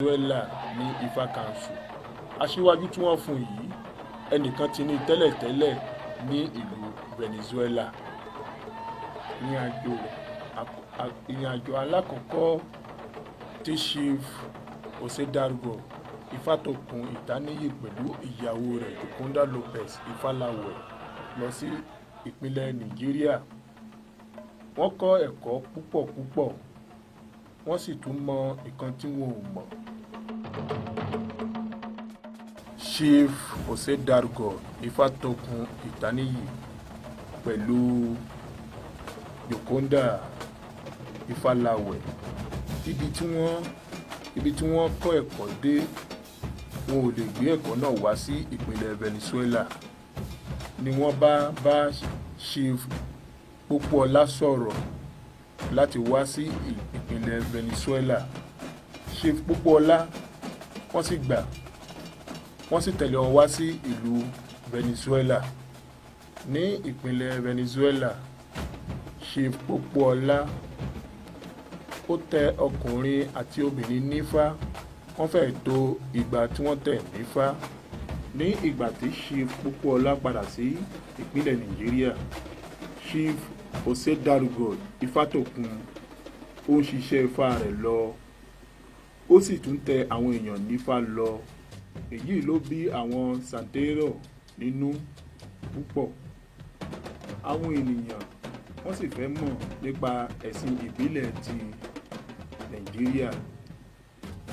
Venezuela ní Ifá Council. Aṣíwájú tí wọ́n fún yìí ẹnìkan ti ní tẹ́lẹ̀tẹ́lẹ̀ ní ìlú Venezuela. Ìrìnàjò alákọ̀ọ́kọ́ tí Chief José Dargo Ifátòkun Ìtáníyì pẹ̀lú ìyàwó rẹ̀ Yoconda Lopez Ifáláwẹ̀ lọ sí ìpínlẹ̀ Nàìjíríà. Wọ́n kọ́ ẹ̀kọ́ púpọ̀ wọ́n sì tún mọ nǹkan tí wọn ò mọ̀. Chief José Dargo Ifátòkun Ìtáníyì pẹ̀lú Yoconda Ifáláwẹ̀ ibi tí wọ́n kọ́ ẹ̀kọ́ dé, wọn ò lè gbé ẹ̀kọ́ náà wá sí ìpínlẹ̀ Venezuela ni wọ́n bá Chief Pópóọlá sọ̀rọ̀ láti wá sí ìpínlẹ̀ Venezuela. Chief Pópóọlá wọ́n sì gbà, wọ́n sì tẹ̀lé wọn wá sí ìlú Venezuela. Ní ìpínlẹ̀ Venezuela, Chief Pópóọlá ó tẹ ọkùnrin àti obìnrin nífá, wọ́n fẹ́ẹ̀ tó ìgbà tí wọ́n tẹ̀ nífá. Ní ìgbà tí Chief Pópóọlá padà sí ìpínlẹ̀ Nàìjíríà, Chief José Dargo Ifátòkun ó ń ṣiṣẹ́ Ifá rẹ̀ lọ, ó sì tún tẹ àwọn èèyàn nífá lọ. Èyí ló bí àwọn Santero nínú púpọ̀. Àwọn ènìyàn wọ́n sì fẹ́ mọ̀ nípa ẹ̀sìn ìbílẹ̀ ti Nàìjíríà.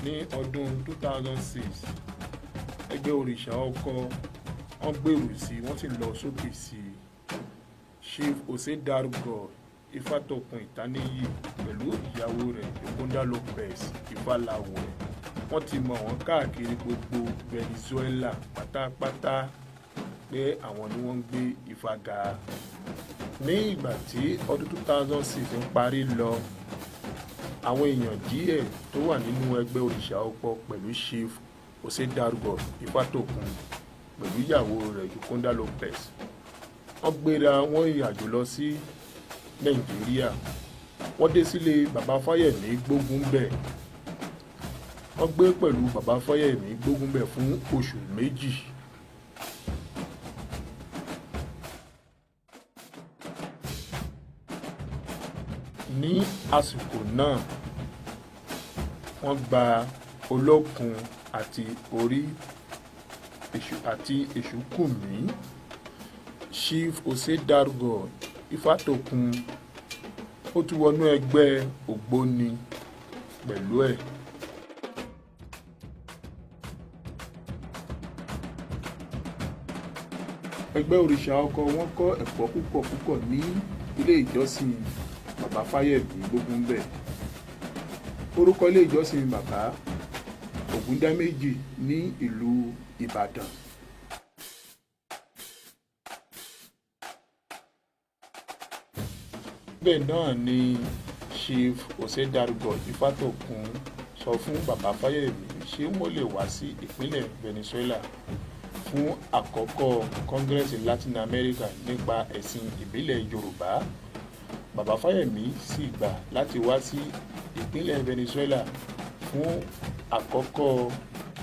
Ní ọdún 2006, ẹgbẹ́ òrìṣà ọkọ wọ́n gbèrú sí, wọ́n sì lọ sókè sí. Chief José Dargo Ifátòkun Ìtáníyì pẹ̀lú ìyàwó rẹ̀ Yoconda Lopez Ifáláwẹ̀, wọ́n ti mọ̀ wọ́n káàkiri gbogbo Venezuela pátápátá pé àwọn ni wọ́n ń gbé Ifá ga. Ní ìgbà tí ọdún 2006 ń parí lọ, àwọn èèyàn díẹ̀ tó wà nínú ẹgbẹ́ òrìṣà ọkọ pẹ̀lú Chief José Dargo Ifátòkun pẹ̀lú ìyàwó rẹ̀ Yoconda Lopez, wọ́n gbéra wọn ìrìnàjò lọ sí Nàìjíríà. Wọ́n dé sílé bàbá Fáyẹ̀mí Gbógúnbẹ̀. Wọ́n gbé pẹ̀lú bàbá Fáyẹ̀mí Gbógúnbẹ̀ fún oṣù méjì. Ní àsìkò náà, wọ́n gba Olókun àti Orí àti Èṣùkùnmí. Chief José Dargo Ifátòkun ó tún wọnú ẹgbẹ́ Ògbóni pẹ̀lú ẹ̀. Ẹgbẹ́ òrìṣà ọkọ wọ́n kọ́ ẹ̀kọ́ púpọ̀ ní ilé ìjọsìn bàbá Fáyẹ̀mí Gbógúnbẹ̀. Orúkọ ilé ìjọsìn bàbá Ògúndáméjì ní ìlú Ìbàdàn. Bẹ́ẹ̀ náà ni Chief José Dargo Ifátòkun sọ fún bàbá Fáyẹ̀mí ṣé wọ́n lè wá sí ìpínlẹ̀ Venezuela fún àkọ́kọ́ Kọ́ngírẹ́sì Latin America nípa ẹ̀sìn ìbílẹ̀ Yorùbá. Bàbá Fáyẹ̀mí sì gbà láti wá sí ìpínlẹ̀ Venezuela fún àkọ́kọ́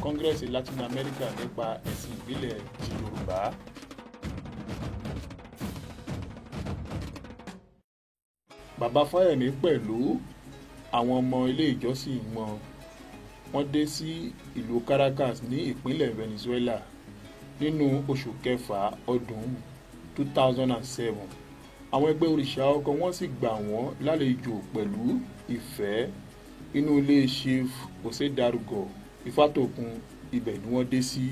Kọ́ngírẹ́sì Latin America nípa ẹ̀sìn ìbílẹ̀ ti Yorùbá. Bàbá Fáyẹ̀mí pẹ̀lú àwọn ọmọ ilé ìjọsìn wọ́n dé sí ìlú Caracas ní ìpínlẹ̀ Venezuela nínú oṣù kẹfà ọdún 2007. Àwọn ẹgbẹ́ òrìṣà ọkọ wọ́n sì gbà wọ́n lálejò pẹ̀lú ìfẹ́ inú ilé Chief José Dargo Ifátòkun, ibẹ̀ ni wọ́n dé sí.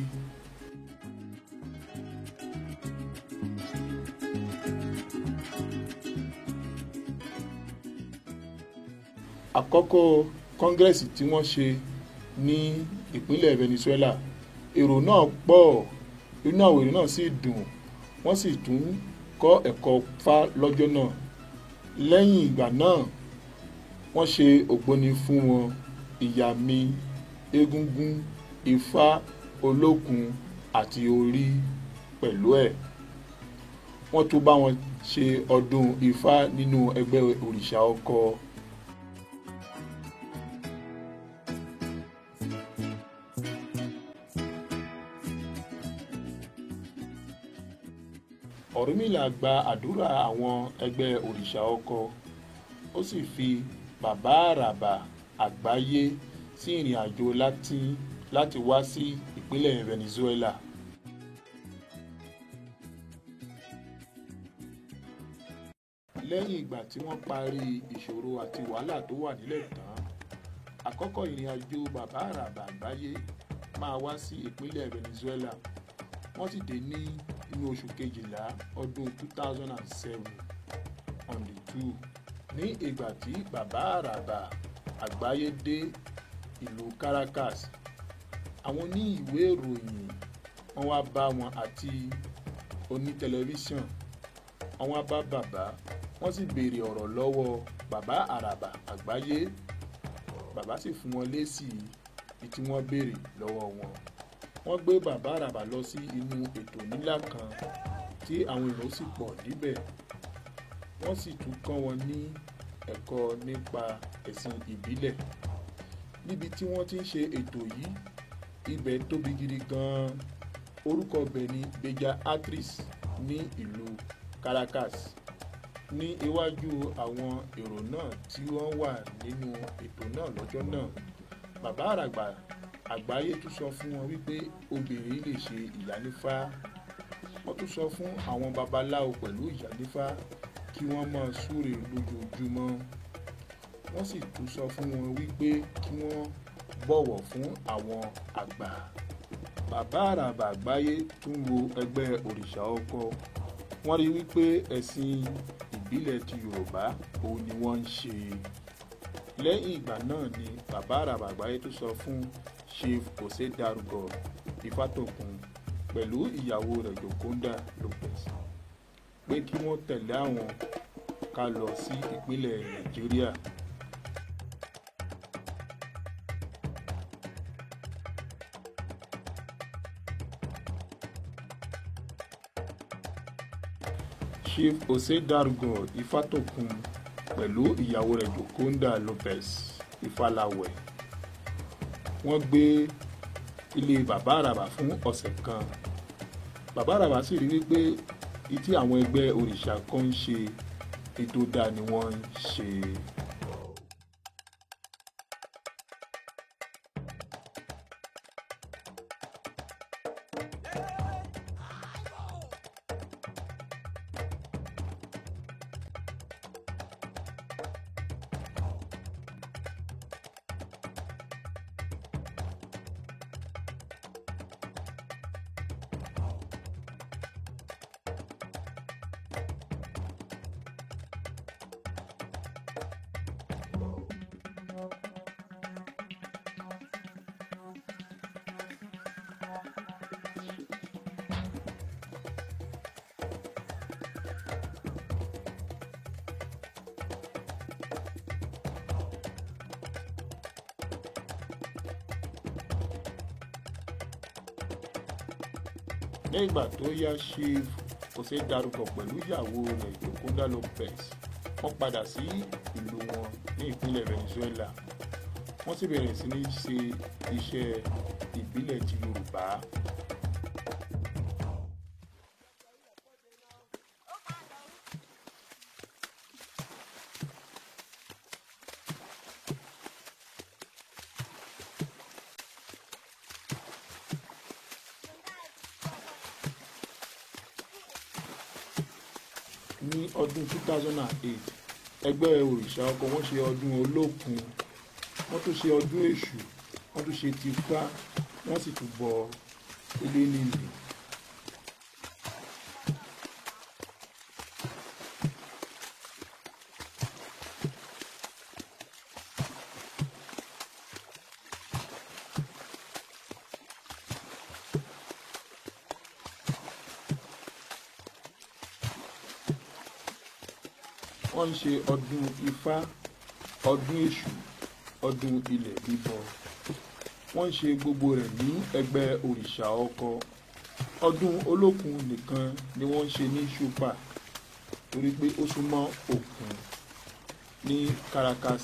Àkọ́kọ́ kọ́ngírẹ́sì tí wọ́n ṣe ní ìpínlẹ̀ Venezuela, èrò náà pọ̀, inú àwọn èrò náà sì dùn, wọ́n sì tún kọ́ ẹ̀kọ́ Ifá lọ́jọ́ náà. Lẹ́yìn ìgbà náà, wọ́n ṣe ògbóni fún wọn, ìyàmì, egúngún, Ifá, Olókun àti Orí pẹ̀lú ẹ̀. Wọ́n tún bá wọn ṣe ọdún Ifá nínú ẹgbẹ́ òrìṣà ọkọ. Ọ̀rúnmìlà gba àdúrà àwọn ẹgbẹ́ òrìṣà ọkọ, ó sì fi bàbá àràbà àgbáyé sí ìrìn àjò láti wá sí ìpínlẹ̀ Venezuela. Lẹ́yìn ìgbà tí wọ́n parí ìṣòro àti wàhálà tó wà nílẹ̀ tán, àkọ́kọ́ ìrìn àjò bàbá àràbà àgbáyé máa wá sí ìpínlẹ̀ Venezuela. Wọ́n sì dé ní inú oṣù kejìlá ọdún 2007 on the 2. Ní ìgbà tí bàbá àràbà àgbáyé dé ìlú Caracas, àwọn oní ìwé ìròyìn wọ́n wá bá wọn àti oní tẹlifíṣàn wọ́n wá bá bàbá, wọ́n sì béèrè ọ̀rọ̀ lọ́wọ́ bàbá àràbà àgbáyé. Bàbá sì fún wọn lésì tí wọ́n béèrè lọ́wọ́ wọn. Wọ́n gbé bàbá àràbà lọ sí inú ètò ńlá kan tí àwọn èrò sì pọ̀ níbẹ̀. Wọ́n sì tún kọ́ wọn ní ẹ̀kọ́ nípa ẹ̀sìn ìbílẹ̀. Níbi tí wọ́n ti ń ṣe ètò yìí, ibẹ̀ tóbi gidi gan-an. Orúkọ ibẹ̀ ni Bella Actriz ní ìlú Caracas. Ní iwájú àwọn èrò náà tí wọ́n wà nínú ètò náà lọ́jọ́ náà, bàbá àràbà àgbáyé tún sọ fún wọn wípé obìnrin lè ṣe ìyánífá. Wọ́n tún sọ fún àwọn babaláwo pẹ̀lú ìyánífá kí wọ́n máa súre lójoojúmọ́. Wọ́n sì tún sọ fún wọn wípé kí wọ́n bọ̀wọ̀ fún àwọn àgbà. Bàbá àràbà àgbáyé tún wo ẹgbẹ́ òrìṣà ọkọ. Wọ́n rí wípé ẹ̀sìn ìbílẹ̀ ti Yorùbá òun ni wọ́n ń ṣe. Lẹ́yìn ìgbà náà ni bàbá àràbà àgbáyé tún sọ fún Chief José Darúgọ Ifátòkun pẹ̀lú ìyàwó rẹ̀ Joconda Lopez pé kí wọ́n tẹ̀lé àwọn ká lọ sí ìpínlẹ̀ Nàìjíríà. Chief José Darúgọ Ifátòkun pẹ̀lú ìyàwó rẹ̀ Joconda Lopez Ifáláwẹ̀. Wọ́n gbé ilé bàbá àràbà fún ọ̀sẹ̀ kan. Bàbá àràbà sì rí wípé tí àwọn ẹgbẹ́ òrìṣà kan ń ṣe ètò dáa ni wọ́n ń ṣe. Ní ìgbà tó yá, Chief José Darúgọ pẹ̀lú ìyàwó rẹ̀ Joconda Lopez wọ́n padà sí ìlú wọn ní ìpínlẹ̀ Venezuela. Wọ́n sì bẹ̀rẹ̀ sí ní ṣe iṣẹ́ ìbílẹ̀ ti Yorùbá. Ní ọdún 2008, ẹgbẹ́ òrìṣà ọkọ wọ́n ṣe ọdún Olókun, wọ́n tún ṣe ọdún Èṣù, wọ́n tún ṣe tìfá, wọ́n sì tún bọ ilé líle. Wọ́n ń ṣe ọdún Ifá, ọdún Èṣù, ọdún ilẹ̀ bíbọ. Wọ́n ń ṣe gbogbo rẹ̀ ní ẹgbẹ́ òrìṣà ọkọ. Ọdún Olókun nìkan ni wọ́n ń ṣe ní Ṣúpà torí pé ó súnmọ́ òkun ní Caracas.